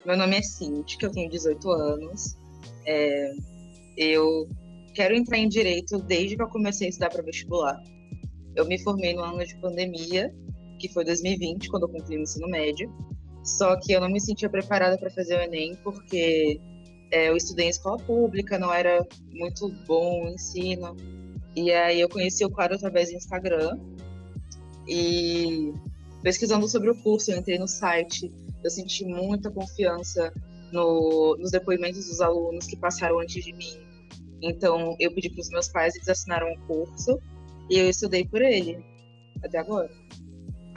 Meu nome é Cintia, eu tenho 18 anos. Eu quero entrar em Direito desde que eu comecei a estudar para vestibular. Eu me formei no ano de pandemia, que foi 2020, quando eu concluí o ensino médio. Só que eu não me sentia preparada para fazer o Enem, porque eu estudei em escola pública, não era muito bom o ensino. E aí eu conheci o quadro através do Instagram. E pesquisando sobre o curso, eu entrei no site, eu senti muita confiança nos depoimentos dos alunos que passaram antes de mim. Então, eu pedi para os meus pais, eles assinaram o curso e eu estudei por ele, até agora.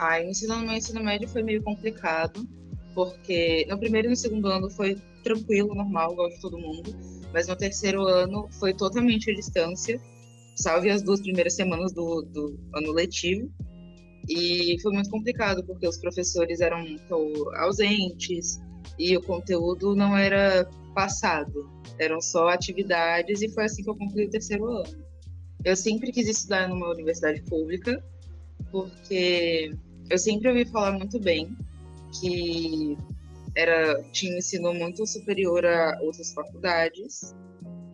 Aí, no meu ensino médio foi meio complicado, porque no primeiro e no segundo ano foi tranquilo, normal, igual de todo mundo, mas no terceiro ano foi totalmente à distância, salve as 2 primeiras semanas do ano letivo. E foi muito complicado, porque os professores eram muito ausentes e o conteúdo não era passado, eram só atividades, e foi assim que eu concluí o terceiro ano. Eu sempre quis estudar numa universidade pública, porque eu sempre ouvi falar muito bem que tinha um ensino muito superior a outras faculdades,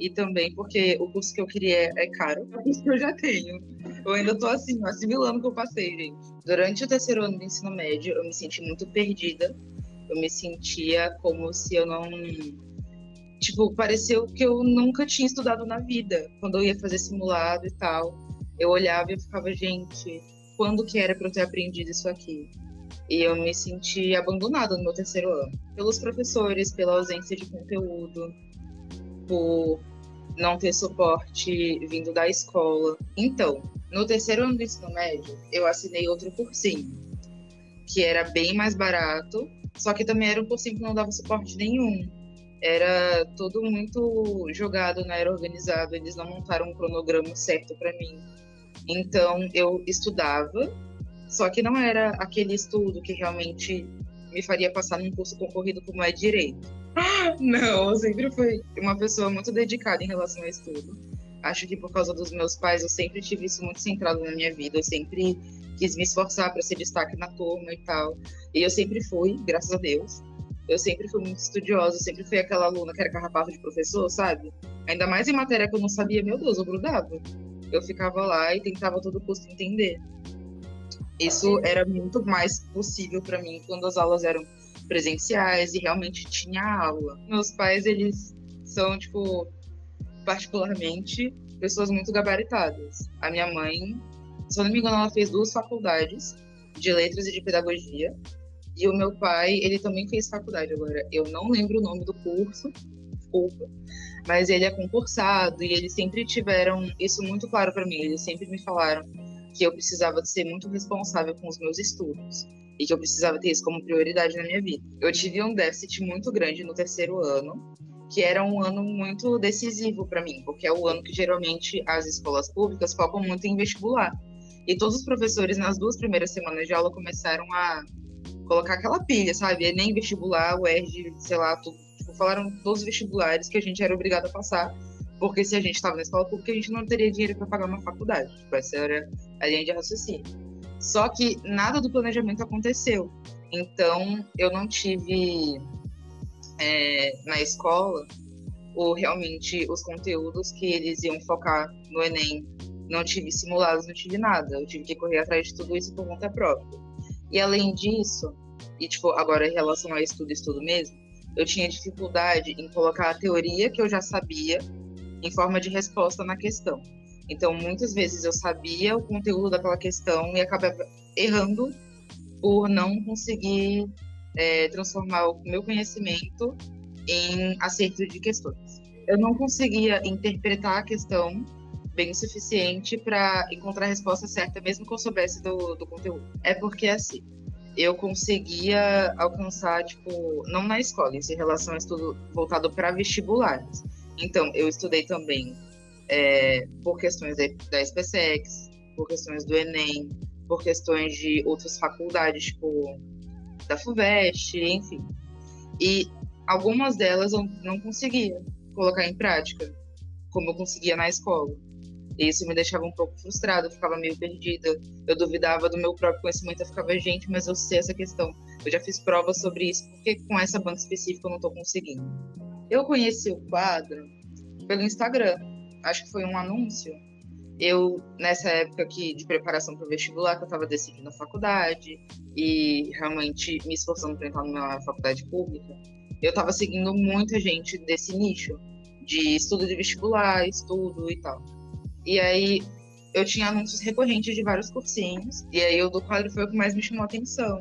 e também porque o curso que eu queria é caro, é o curso que eu já tenho. Eu ainda tô assim, assimilando o que eu passei, gente. Durante o terceiro ano do ensino médio, eu me senti muito perdida. Eu me sentia como se eu não. Tipo, pareceu que eu nunca tinha estudado na vida. Quando eu ia fazer simulado e tal, eu olhava e eu ficava, gente, quando que era pra eu ter aprendido isso aqui? E eu me senti abandonada no meu terceiro ano. Pelos professores, pela ausência de conteúdo, por não ter suporte vindo da escola. Então, no terceiro ano do ensino médio, eu assinei outro cursinho, que era bem mais barato, só que também era um cursinho que não dava suporte nenhum. Era tudo muito jogado, não era organizado, eles não montaram um cronograma certo para mim. Então, eu estudava, só que não era aquele estudo que realmente me faria passar num curso concorrido como é direito. Não, eu sempre fui uma pessoa muito dedicada em relação ao estudo. Acho que por causa dos meus pais, eu sempre tive isso muito centrado na minha vida. Eu sempre quis me esforçar para ser destaque na turma e tal. E eu sempre fui, graças a Deus. Eu sempre fui muito estudiosa, eu sempre fui aquela aluna que era carrapato de professor, sabe? Ainda mais em matéria que eu não sabia, meu Deus, eu grudava. Eu ficava lá e tentava a todo custo entender. Isso era muito mais possível para mim quando as aulas eram presenciais e realmente tinha aula. Meus pais, eles são, tipo, particularmente, pessoas muito gabaritadas. A minha mãe, se eu não me engano, ela fez 2 faculdades, de letras e de pedagogia. E o meu pai, ele também fez faculdade agora. Eu não lembro o nome do curso, desculpa, mas ele é concursado e eles sempre tiveram isso muito claro para mim. Eles sempre me falaram que eu precisava ser muito responsável com os meus estudos e que eu precisava ter isso como prioridade na minha vida. Eu tive um déficit muito grande no terceiro ano, que era um ano muito decisivo para mim, porque é o ano que geralmente as escolas públicas focam muito em vestibular. E todos os professores, nas 2 primeiras semanas de aula, começaram a colocar aquela pilha, sabe? Enem, vestibular, UERJ, sei lá, tudo. Tipo, falaram todos os vestibulares que a gente era obrigado a passar, porque se a gente estava na escola pública, a gente não teria dinheiro para pagar uma faculdade. Tipo, essa era a linha de raciocínio. Só que nada do planejamento aconteceu. Então, eu não tive na escola realmente os conteúdos que eles iam focar no Enem. Não tive simulados, não tive nada. Eu tive que correr atrás de tudo isso por conta própria. E além disso, e tipo, agora em relação a estudo mesmo, eu tinha dificuldade em colocar a teoria que eu já sabia em forma de resposta na questão. Então, muitas vezes eu sabia o conteúdo daquela questão e acabava errando por não conseguir transformar o meu conhecimento em acerto de questões. Eu não conseguia interpretar a questão bem o suficiente para encontrar a resposta certa, mesmo que eu soubesse do conteúdo. É porque, assim, eu conseguia alcançar, tipo, não na escola, isso em relação a estudo voltado para vestibulares. Então, eu estudei também por questões da SpaceX, por questões do Enem, por questões de outras faculdades, tipo, da FUVEST, enfim. E algumas delas eu não conseguia colocar em prática, como eu conseguia na escola. E isso me deixava um pouco frustrada, eu ficava meio perdida. Eu duvidava do meu próprio conhecimento, eu ficava, gente, mas eu sei essa questão. Eu já fiz provas sobre isso, por que com essa banca específica eu não estou conseguindo? Eu conheci o quadro pelo Instagram. Acho que foi um anúncio. Eu, nessa época aqui de preparação para o vestibular, que eu estava decidindo a faculdade e realmente me esforçando para entrar numa faculdade pública, eu estava seguindo muita gente desse nicho de estudo de vestibular, estudo e tal. E aí eu tinha anúncios recorrentes de vários cursinhos, e aí o do quadro foi o que mais me chamou a atenção,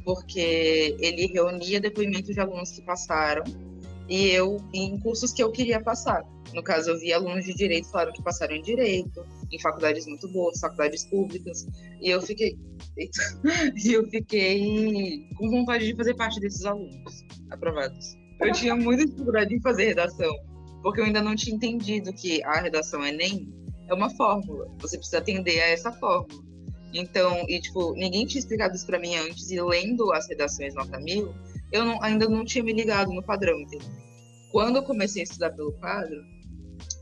porque ele reunia depoimentos de alunos que passaram e eu em cursos que eu queria passar. No caso, eu vi alunos de direito falaram que passaram em direito, em faculdades muito boas, faculdades públicas, e eu fiquei com vontade de fazer parte desses alunos aprovados. Eu tinha muita dificuldade em fazer redação, porque eu ainda não tinha entendido que a redação Enem é uma fórmula, você precisa atender a essa fórmula. Então, ninguém tinha explicado isso para mim antes, e lendo as redações nota 1000, ainda não tinha me ligado no padrão, entendeu? Quando eu comecei a estudar pelo quadro,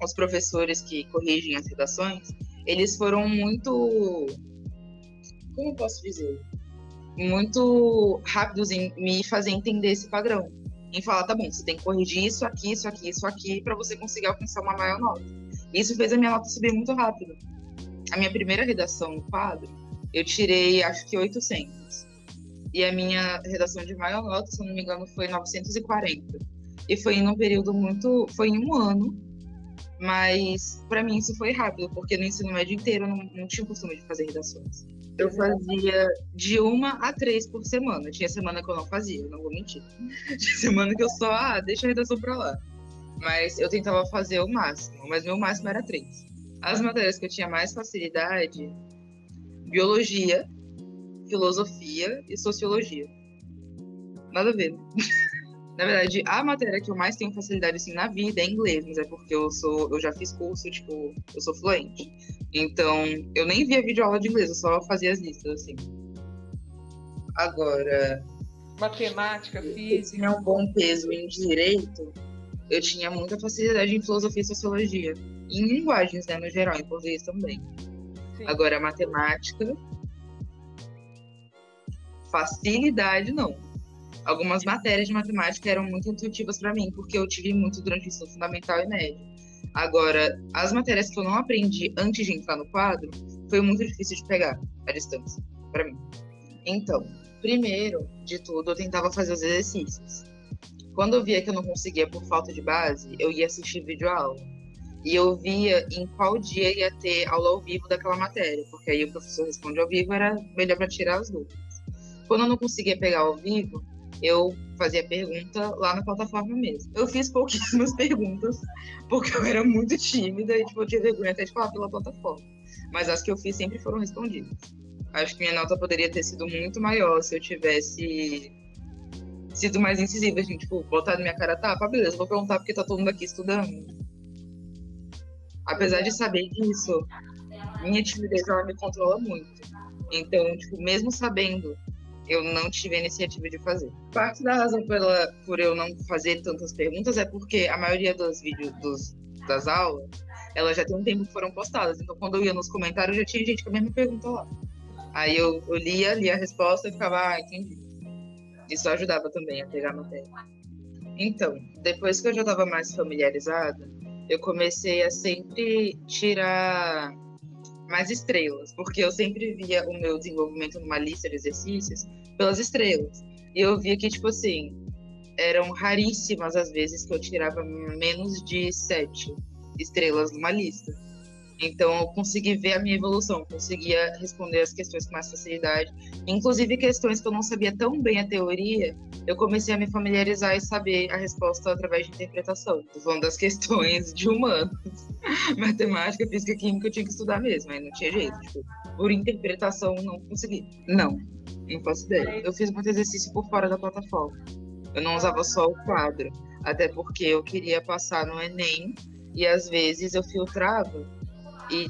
os professores que corrigem as redações, eles foram muito, como eu posso dizer, muito rápidos em me fazer entender esse padrão. Em falar, tá bom, você tem que corrigir isso aqui, isso aqui, isso aqui, para você conseguir alcançar uma maior nota. Isso fez a minha nota subir muito rápido. A minha primeira redação no quadro, eu tirei, acho que 800. E a minha redação de maior nota, se eu não me engano, foi 940. E foi em um período foi em um ano, mas para mim isso foi rápido, porque no ensino médio inteiro eu não tinha costume de fazer redações. Eu fazia de 1 a 3 por semana. Tinha semana que eu não fazia, não vou mentir. Tinha semana que eu só, deixa a redação pra lá. Mas eu tentava fazer o máximo, mas meu máximo era 3. As matérias que eu tinha mais facilidade, biologia, filosofia e sociologia. Nada a ver, né? Na verdade, a matéria que eu mais tenho facilidade assim na vida é inglês, mas é porque eu já fiz curso, eu sou fluente. Então, eu nem via videoaula de inglês, eu só fazia as listas assim. Agora, matemática, física. Eu tinha um bom peso em direito, eu tinha muita facilidade em filosofia e sociologia. E em linguagens, né, no geral, em português também. Sim. Agora, matemática, facilidade não. Algumas matérias de matemática eram muito intuitivas para mim, porque eu tive muito durante o ensino fundamental e médio. Agora, as matérias que eu não aprendi antes de entrar no quadro, foi muito difícil de pegar à distância, para mim. Então, primeiro de tudo, eu tentava fazer os exercícios. Quando eu via que eu não conseguia por falta de base, eu ia assistir videoaula. E eu via em qual dia ia ter aula ao vivo daquela matéria, porque aí o professor responde ao vivo, era melhor para tirar as dúvidas. Quando eu não conseguia pegar ao vivo, eu fazia pergunta lá na plataforma mesmo. Eu fiz pouquíssimas perguntas, porque eu era muito tímida e eu tinha vergonha até de falar pela plataforma. Mas as que eu fiz sempre foram respondidas. Acho que minha nota poderia ter sido muito maior se eu tivesse sido mais incisiva, gente, botar na minha cara, tá, beleza, vou perguntar porque tá todo mundo aqui estudando. Apesar de saber disso, minha timidez, ela me controla muito. Então, mesmo sabendo, eu não tive a iniciativa de fazer. Parte da razão por eu não fazer tantas perguntas é porque a maioria dos vídeos das aulas, elas já tem um tempo que foram postadas. Então, quando eu ia nos comentários, já tinha gente com a mesma pergunta lá. Aí eu lia a resposta e ficava, entendi. Isso ajudava também a pegar a matéria. Então, depois que eu já estava mais familiarizada, eu comecei a sempre tirar mais estrelas, porque eu sempre via o meu desenvolvimento numa lista de exercícios pelas estrelas. E eu via que, eram raríssimas as vezes que eu tirava menos de 7 estrelas numa lista. Então, eu consegui ver a minha evolução, conseguia responder as questões com mais facilidade. Inclusive, questões que eu não sabia tão bem a teoria, eu comecei a me familiarizar e saber a resposta através de interpretação. Estou falando das questões de humanos. Matemática, física e química eu tinha que estudar mesmo, aí não tinha jeito. Por interpretação, não consegui. Não faço ideia. Eu fiz muito exercício por fora da plataforma. Eu não usava só o quadro, até porque eu queria passar no Enem e às vezes eu filtrava e,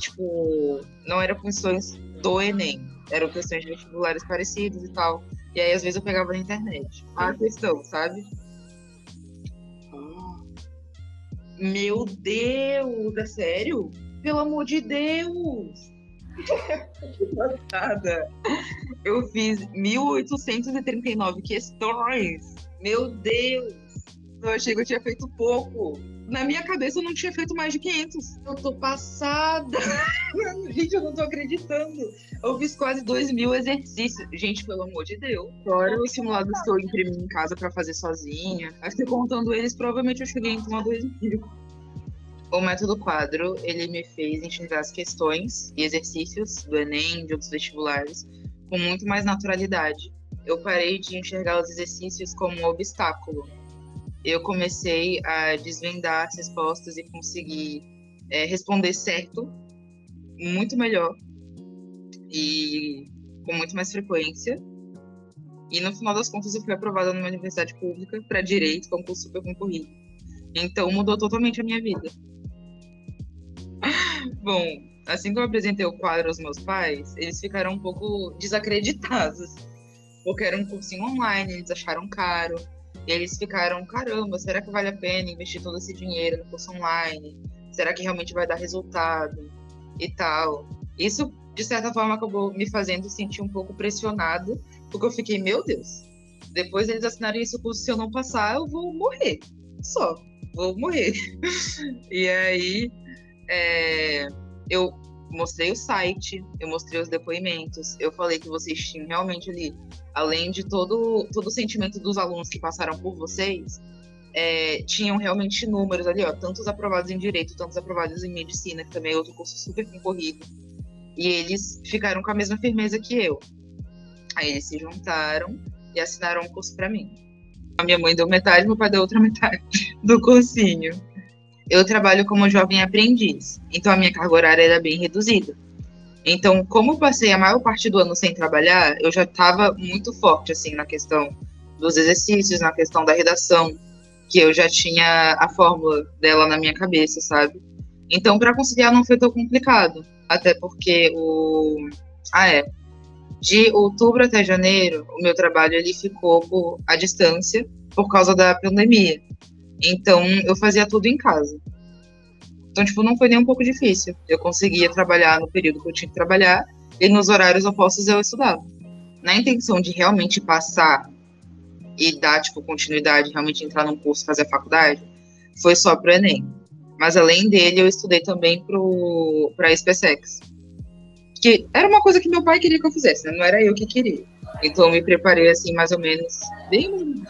não eram questões do Enem, eram questões de vestibulares parecidos e tal. E aí, às vezes, eu pegava na internet a questão, sabe? Meu Deus, é sério? Pelo amor de Deus! Passada. Eu fiz 1.839 questões. Meu Deus! Eu achei que eu tinha feito pouco. Na minha cabeça eu não tinha feito mais de 500. Eu tô passada. Gente, eu não tô acreditando. Eu fiz quase 2.000 exercícios. Gente, pelo amor de Deus. Fora os simulados que eu imprimi em casa pra fazer sozinha. Acho que contando eles, provavelmente eu cheguei em tomar 2.000. O método quadro, ele me fez enxergar as questões e exercícios do Enem, de outros vestibulares, com muito mais naturalidade. Eu parei de enxergar os exercícios como um obstáculo. Eu comecei a desvendar as respostas e conseguir responder certo, muito melhor e com muito mais frequência. E no final das contas eu fui aprovada numa universidade pública para direito, concurso super concorrido. Então mudou totalmente a minha vida. Bom, assim que eu apresentei o quadro aos meus pais, eles ficaram um pouco desacreditados, porque era um cursinho online, eles acharam caro. E eles ficaram, caramba, será que vale a pena investir todo esse dinheiro no curso online? Será que realmente vai dar resultado? E tal. Isso, de certa forma, acabou me fazendo sentir um pouco pressionado, porque eu fiquei, meu Deus, depois eles assinarem esse curso, se eu não passar, eu vou morrer. Só, vou morrer. E aí, eu mostrei o site, eu mostrei os depoimentos, eu falei que vocês tinham realmente ali, além de todo o sentimento dos alunos que passaram por vocês, tinham realmente números ali, ó, tantos aprovados em Direito, tantos aprovados em Medicina, que também é outro curso super concorrido, e eles ficaram com a mesma firmeza que eu. Aí eles se juntaram e assinaram um curso para mim. A minha mãe deu metade, meu pai deu outra metade do cursinho. Eu trabalho como jovem aprendiz, então a minha carga horária era bem reduzida. Então, como eu passei a maior parte do ano sem trabalhar, eu já estava muito forte, assim, na questão dos exercícios, na questão da redação, que eu já tinha a fórmula dela na minha cabeça, sabe? Então, para conciliar não foi tão complicado, até porque de outubro até janeiro, o meu trabalho ele ficou à distância por causa da pandemia. Então, eu fazia tudo em casa. Então, tipo, não foi nem um pouco difícil. Eu conseguia trabalhar no período que eu tinha que trabalhar e nos horários opostos eu estudava. Na intenção de realmente passar e dar, tipo, continuidade, realmente entrar num curso, fazer a faculdade, foi só pro Enem. Mas, além dele, eu estudei também pra SpaceX. Que era uma coisa que meu pai queria que eu fizesse, né? Não era eu que queria. Então, eu me preparei, assim, mais ou menos, bem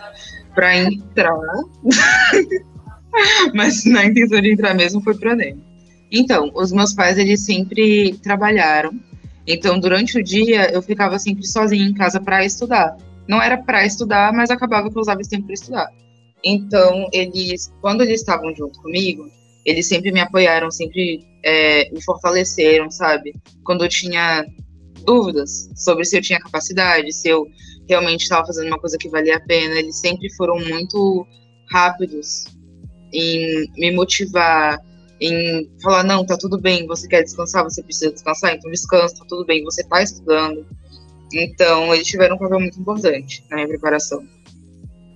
pra entrar... Mas na intenção de entrar mesmo foi pro Enem. Então, os meus pais, eles sempre trabalharam. Então, durante o dia, eu ficava sempre sozinha em casa para estudar. Não era para estudar, mas acabava que eu usava esse tempo para estudar. Então, quando eles estavam junto comigo, eles sempre me apoiaram, sempre me fortaleceram, sabe? Quando eu tinha dúvidas sobre se eu tinha capacidade, se eu realmente estava fazendo uma coisa que valia a pena, eles sempre foram muito rápidos em me motivar, em falar, não, tá tudo bem, você quer descansar, você precisa descansar, então descansa, tá tudo bem, você tá estudando. Então, eles tiveram um papel muito importante na minha preparação.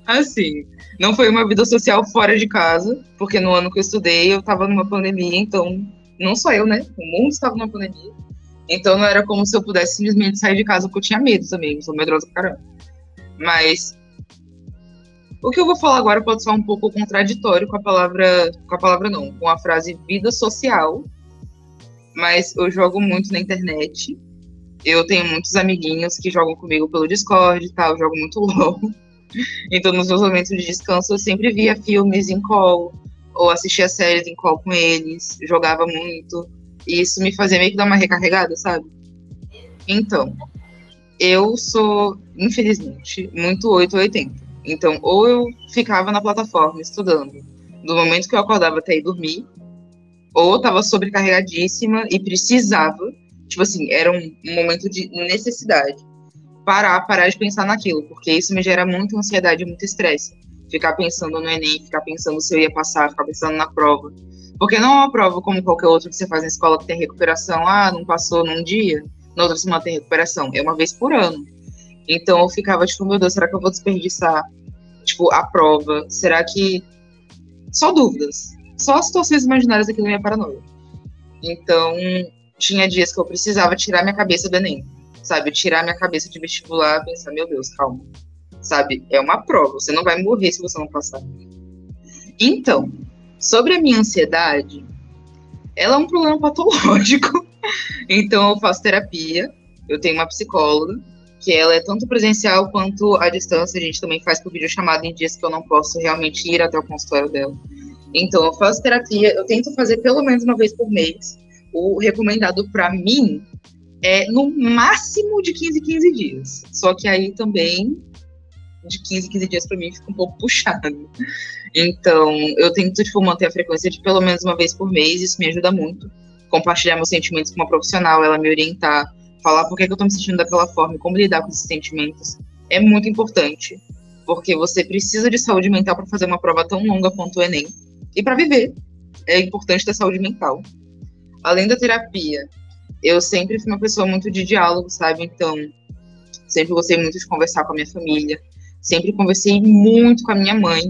Assim, não foi uma vida social fora de casa, porque no ano que eu estudei, eu tava numa pandemia, então, não só eu, né, o mundo estava numa pandemia, então não era como se eu pudesse simplesmente sair de casa, porque eu tinha medo também, eu sou medrosa pra caramba. Mas o que eu vou falar agora pode ser um pouco contraditório com a frase vida social, mas eu jogo muito na internet. Eu tenho muitos amiguinhos que jogam comigo pelo Discord e tal, eu jogo muito LOL. Então, nos meus momentos de descanso, eu sempre via filmes em call, ou assistia séries em call com eles, jogava muito, e isso me fazia meio que dar uma recarregada, sabe? Então, eu sou, infelizmente, muito 880. Então, ou eu ficava na plataforma estudando, do momento que eu acordava até ir dormir, ou eu estava sobrecarregadíssima e precisava, tipo assim, era um momento de necessidade, parar de pensar naquilo, porque isso me gera muita ansiedade e muito estresse. Ficar pensando no Enem, ficar pensando se eu ia passar, ficar pensando na prova. Porque não é uma prova como qualquer outra que você faz na escola que tem recuperação, não passou num dia, na outra semana tem recuperação, é uma vez por ano. Então eu ficava tipo, meu Deus, será que eu vou desperdiçar, tipo, a prova? Será que... Só dúvidas. Só situações imaginárias aqui na minha paranoia. Então, tinha dias que eu precisava tirar minha cabeça do Enem, sabe? Tirar minha cabeça de vestibular, pensar, meu Deus, calma, sabe? É uma prova, você não vai morrer se você não passar. Então, sobre a minha ansiedade, ela é um problema patológico. Então, eu faço terapia, eu tenho uma psicóloga, que ela é tanto presencial quanto à distância. A gente também faz por videochamada em dias que eu não posso realmente ir até o consultório dela. Então, eu faço terapia, eu tento fazer pelo menos uma vez por mês. O recomendado para mim é no máximo de 15 em 15 dias. Só que aí também, de 15 em 15 dias para mim, fica um pouco puxado. Então, eu tento, tipo, manter a frequência de pelo menos uma vez por mês, isso me ajuda muito. Compartilhar meus sentimentos com uma profissional, ela me orientar, falar por que eu tô me sentindo daquela forma e como lidar com esses sentimentos. É muito importante, porque você precisa de saúde mental para fazer uma prova tão longa quanto o Enem. E para viver, é importante ter saúde mental. Além da terapia, eu sempre fui uma pessoa muito de diálogo, sabe? Então, sempre gostei muito de conversar com a minha família, sempre conversei muito com a minha mãe,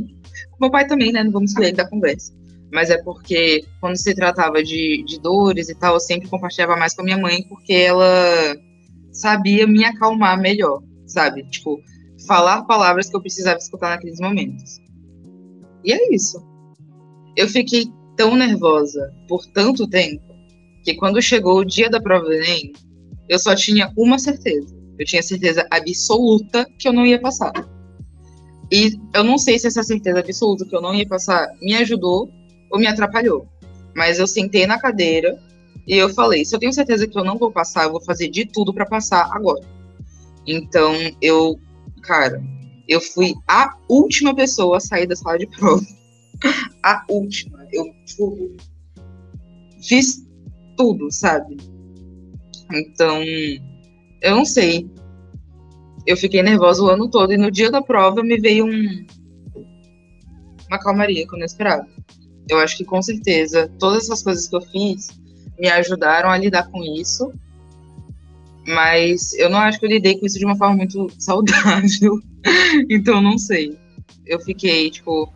com meu pai também, né? Não vamos excluir ele da conversa. Mas é porque, quando se tratava de dores e tal, eu sempre compartilhava mais com a minha mãe, porque ela sabia me acalmar melhor, sabe? Tipo, falar palavras que eu precisava escutar naqueles momentos. E é isso. Eu fiquei tão nervosa por tanto tempo, que quando chegou o dia da prova do Enem, eu só tinha uma certeza. Eu tinha certeza absoluta que eu não ia passar. E eu não sei se essa certeza absoluta que eu não ia passar me ajudou ou me atrapalhou. Mas eu sentei na cadeira e eu falei, se eu tenho certeza que eu não vou passar, eu vou fazer de tudo para passar agora. Então, eu fui a última pessoa a sair da sala de prova. A última. Eu fiz tudo, sabe? Então, eu não sei. Eu fiquei nervosa o ano todo e no dia da prova me veio uma calmaria que eu não esperava. Eu acho que com certeza todas essas coisas que eu fiz me ajudaram a lidar com isso, mas eu não acho que eu lidei com isso de uma forma muito saudável. Então, não sei. Eu fiquei, tipo,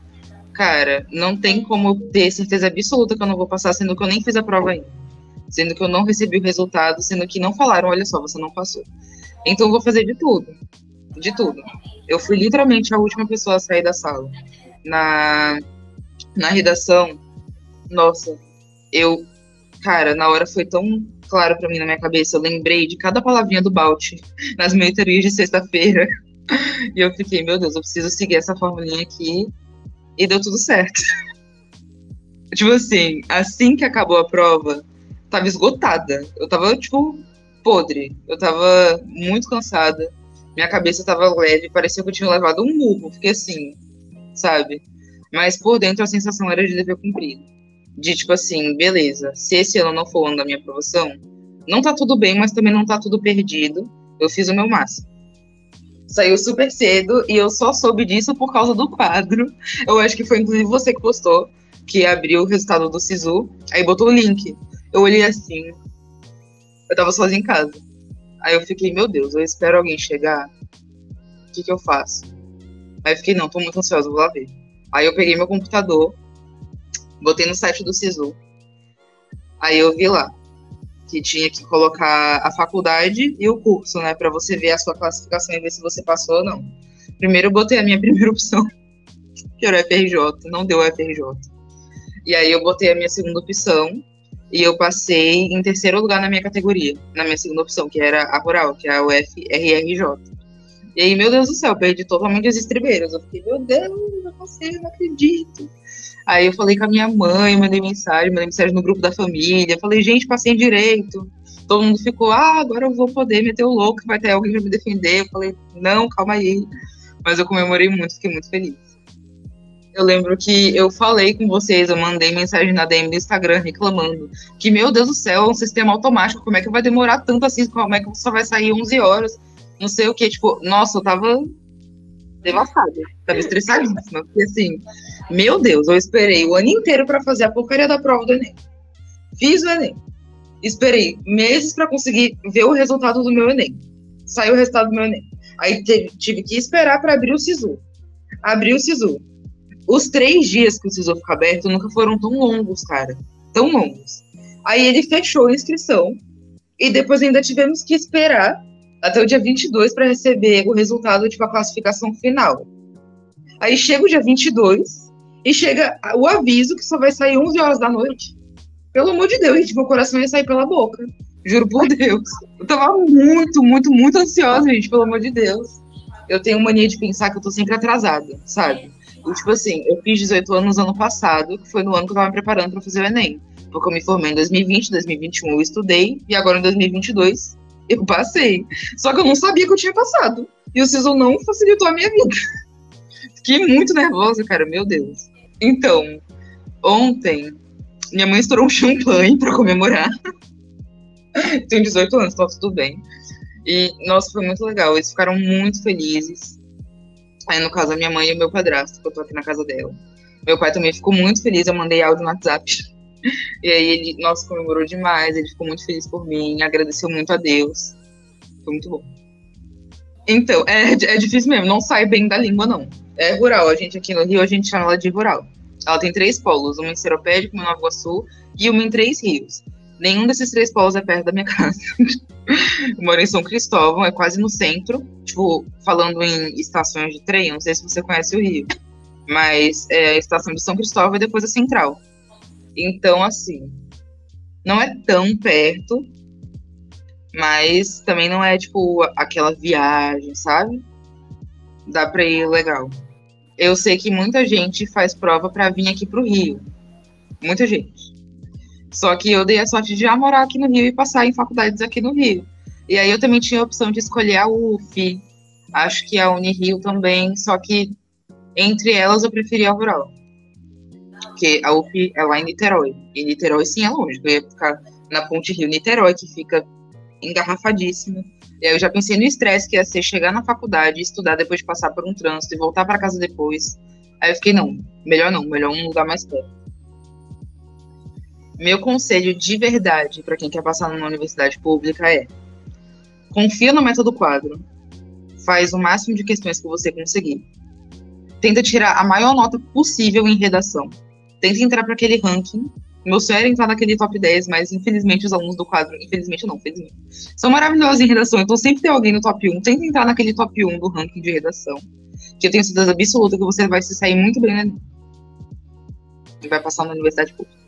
cara, não tem como eu ter certeza absoluta que eu não vou passar, sendo que eu nem fiz a prova ainda. Sendo que eu não recebi o resultado, sendo que não falaram, olha só, você não passou. Então eu vou fazer de tudo. De tudo. Eu fui literalmente a última pessoa a sair da sala. Na redação, nossa, cara, na hora foi tão claro pra mim na minha cabeça, eu lembrei de cada palavrinha do Balt nas mentorias de sexta-feira. E eu fiquei, meu Deus, eu preciso seguir essa formulinha aqui. E deu tudo certo. Tipo assim que acabou a prova, tava esgotada. Eu tava, tipo, podre. Eu tava muito cansada. Minha cabeça tava leve, parecia que eu tinha levado um murro. Fiquei assim, sabe? Mas por dentro a sensação era de dever cumprido. De tipo assim, beleza, se esse ano não for o ano da minha aprovação, não tá tudo bem, mas também não tá tudo perdido. Eu fiz o meu máximo. Saiu super cedo e eu só soube disso por causa do quadro. Eu acho que foi inclusive você que postou, que abriu o resultado do SISU, aí botou o link. Eu olhei assim, eu tava sozinha em casa. Aí eu fiquei, meu Deus, eu espero alguém chegar, o que eu faço? Aí eu fiquei, não, tô muito ansiosa, vou lá ver. Aí eu peguei meu computador, botei no site do SISU, aí eu vi lá que tinha que colocar a faculdade e o curso, né, pra você ver a sua classificação e ver se você passou ou não. Primeiro eu botei a minha primeira opção, que era o FRJ, não deu o FRJ. E aí eu botei a minha segunda opção e eu passei em terceiro lugar na minha categoria, na minha segunda opção, que era a rural, que é a UFRRJ. E aí, meu Deus do céu, eu perdi totalmente as estribeiras. Eu fiquei, meu Deus, eu passei, não acredito. Aí eu falei com a minha mãe, mandei mensagem no grupo da família, falei, gente, passei em direito. Todo mundo ficou, agora eu vou poder meter o louco, vai ter alguém pra me defender. Eu falei, não, calma aí. Mas eu comemorei muito, fiquei muito feliz. Eu lembro que eu falei com vocês, eu mandei mensagem na DM do Instagram reclamando que, meu Deus do céu, é um sistema automático, como é que vai demorar tanto assim, como é que só vai sair 11 horas, não sei o que, tipo, nossa, eu tava devastada, tava estressadíssima, porque assim, meu Deus, eu esperei o ano inteiro pra fazer a porcaria da prova do Enem, fiz o Enem, esperei meses pra conseguir ver o resultado do meu Enem, saiu o resultado do meu Enem, aí tive que esperar pra abrir o SISU, os 3 dias que o SISU fica aberto nunca foram tão longos, cara. Tão longos. Aí ele fechou a inscrição e depois ainda tivemos que esperar até o dia 22 para receber o resultado, tipo, a classificação final. Aí chega o dia 22 e chega o aviso que só vai sair 11 horas da noite. Pelo amor de Deus, gente, meu coração ia sair pela boca. Juro por Deus. Eu tava muito, muito, muito ansiosa, gente, pelo amor de Deus. Eu tenho mania de pensar que eu tô sempre atrasada, sabe? E, tipo assim, eu fiz 18 anos no ano passado, que foi no ano que eu tava me preparando pra fazer o Enem. Porque eu me formei em 2020, 2021 eu estudei, e agora em 2022 eu passei. Só que eu não sabia que eu tinha passado. E o SISU não facilitou a minha vida. Fiquei muito nervosa, cara, meu Deus. Então, ontem, minha mãe estourou um champanhe pra comemorar. Tenho 18 anos, tá tudo bem. E, nossa, foi muito legal. Eles ficaram muito felizes. Aí, no caso, a minha mãe e o meu padrasto, que eu tô aqui na casa dela. Meu pai também ficou muito feliz, eu mandei áudio no WhatsApp. E aí ele, nossa, comemorou demais, ele ficou muito feliz por mim, agradeceu muito a Deus. Foi muito bom. Então, é difícil mesmo, não sai bem da língua, não. É rural, a gente aqui no Rio, a gente chama ela de rural. Ela tem 3 polos, uma em Seropédica, uma em Nova Iguaçu e uma em Três Rios. Nenhum desses 3 polos é perto da minha casa. Eu moro em São Cristóvão, é quase no centro. Tipo, falando em estações de trem, não sei se você conhece o Rio. Mas é a estação de São Cristóvão e depois a Central. Então, assim, não é tão perto, mas também não é, tipo, aquela viagem, sabe? Dá pra ir legal. Eu sei que muita gente faz prova pra vir aqui pro Rio. Muita gente. Só que eu dei a sorte de já morar aqui no Rio e passar em faculdades aqui no Rio. E aí eu também tinha a opção de escolher a UF, acho que a Unirio também, só que entre elas eu preferia a Rural. Porque a UF é lá em Niterói. E Niterói, sim, é longe. Eu ia ficar na Ponte Rio-Niterói, que fica engarrafadíssima. E aí eu já pensei no estresse que ia ser chegar na faculdade, estudar depois de passar por um trânsito e voltar para casa depois. Aí eu fiquei, não, melhor um lugar mais perto. Meu conselho de verdade para quem quer passar numa universidade pública é: confia no método quadro. Faz o máximo de questões que você conseguir. Tenta tirar a maior nota possível em redação. Tenta entrar para aquele ranking. Meu sonho era entrar naquele top 10, mas infelizmente os alunos do quadro, infelizmente não, felizmente, são maravilhosos em redação, então sempre tem alguém no top 1. Tenta entrar naquele top 1 do ranking de redação, que eu tenho certeza absoluta que você vai se sair muito bem, né? E vai passar na universidade pública.